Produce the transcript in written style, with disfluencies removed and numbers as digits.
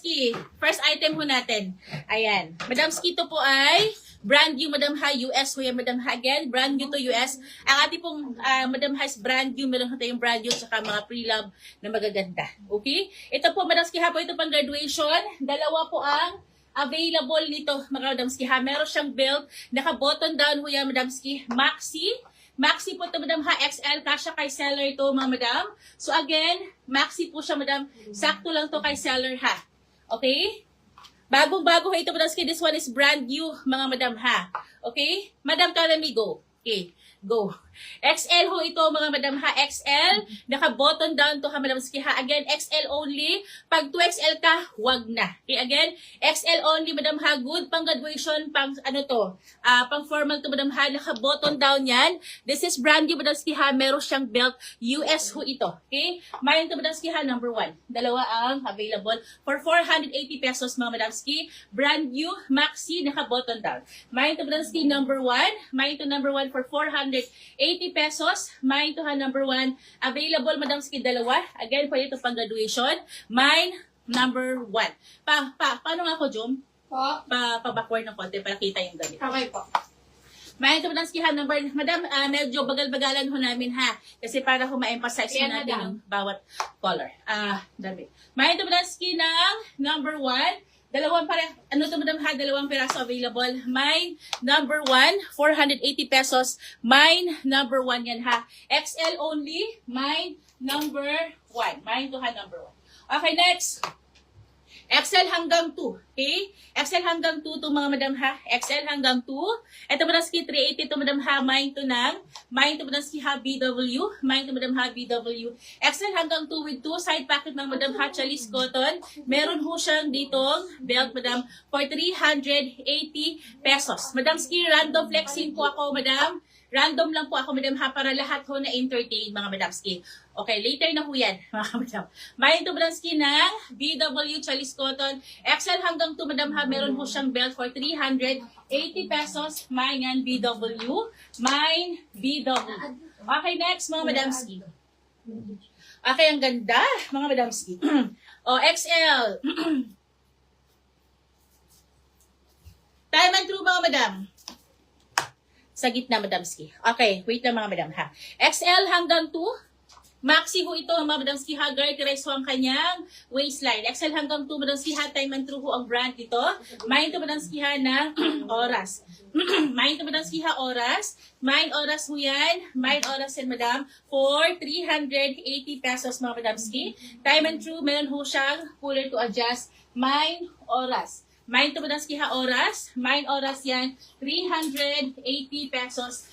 Ski, first item ho natin. Ayan. Madam Ski, ito po ay brand new, Madam Ha, US ho yan, Madam Ha. Again, brand new to US. Ang ating pong Madam Ha is brand new. Meron ho tayong brand new saka mga pre-love na magaganda. Okay? Ito po, Madam Ski ha po, ito pang graduation. Dalawa po ang available nito, mga Madam Ski ha. Meron siyang belt, naka-button down ho yan, Madam Ski. Maxi po ito, Madam Ha, XL, kasya kay seller ito, mga Madam. So again, Maxi po siya, Madam. Sakto lang to kay seller ha. Okay? Bagong-bago ito, Madam Ski. This one is brand new, mga Madam ha. Okay? Madam Kalami, go. Okay. Go. XL ho ito, mga Madam Ha. XL. Naka-button down to ha, Madam Ski ha. Again, XL only. Pag 2XL ka, wag na. Okay, again, XL only, Madam Ha. Good pang graduation, pang ano to, pang formal to, Madam Ha. Naka-button down yan. This is brand new, Madam Ski ha. Meron siyang belt. US ho ito. Okay? Mayan to, Madam Ski ha. Number 1. Dalawa ang available for 480 pesos, mga Madam Ski. Brand new, Maxi, naka-button down. Mayan to, Madam Ski, number 1. Mayan to, number 1 for 480 pesos. Mine to ha, number 1. Available, Madam Ski, dalawa. Again, pwede ito pang graduation. Mine, number 1. Paano nga ako, Jom? Po? Pa-backward ng konti para kita yung gamit. Okay po. Mine to, Madam Ski, ha, number, Madam, medyo bagal-bagalan ho namin, ha? Kasi para ho ma-emphasize ho natin yung bawat color. Damit. Mine to, Madam Ski, ng number 1. Dalawang Madam Ha, dalawang piraso available. Mine, number 1, 480 pesos. Mine, number 1 yan ha. XL only. Mine, number 1. Mine to ha, number 1. Okay, next. XL hanggang 2. Okay? XL hanggang 2 to mga Madam Ha. XL hanggang 2. Ito Madam Ski, 380 to Madam Ha. Mine to Madam Ski ha, BW. Mine to Madam Ha, BW. XL hanggang 2 with 2 side pocket ng Madam Ha, Chalis Cotton. Meron ho siyang ditong belt, Madam, for 380 pesos. Madam Ski, random flexing po ako, Madam. Random lang po ako, Madam Ha, para lahat ho na entertain, mga Madam Ski. Okay, later na ho yan, mga Madam. Mayin to, Madam Ski, ng BW Chalis Cotton. XL hanggang to, Madam Ha, meron ho siyang belt for 380 pesos. Mine yan, BW. Mine, BW. Okay, next, mga Madam Ski. Okay, ang ganda, mga Madam Ski. O, XL. Time and true, mga Madam. Sa gitna, Madam Ski. Okay, wait lang mga Madam ha. XL hanggang 2. Maxi ho ito, mga Madam Ski ha. Girl-dress ho ang kanyang waistline. XL hanggang 2, Madam Ski ha. Time and true ho ang brand ito. Mine to, Madam Ski ha, ng oras. Mine to, Madam Ski ha, oras. Mine oras ho yan. Mine oras yan, Madam. For 380 pesos, mga Madam Ski. Time and true, meron ho siyang puller to adjust. Mine oras. Mine to, Madam Ski ha, oras. Mine oras yan, 380 pesos.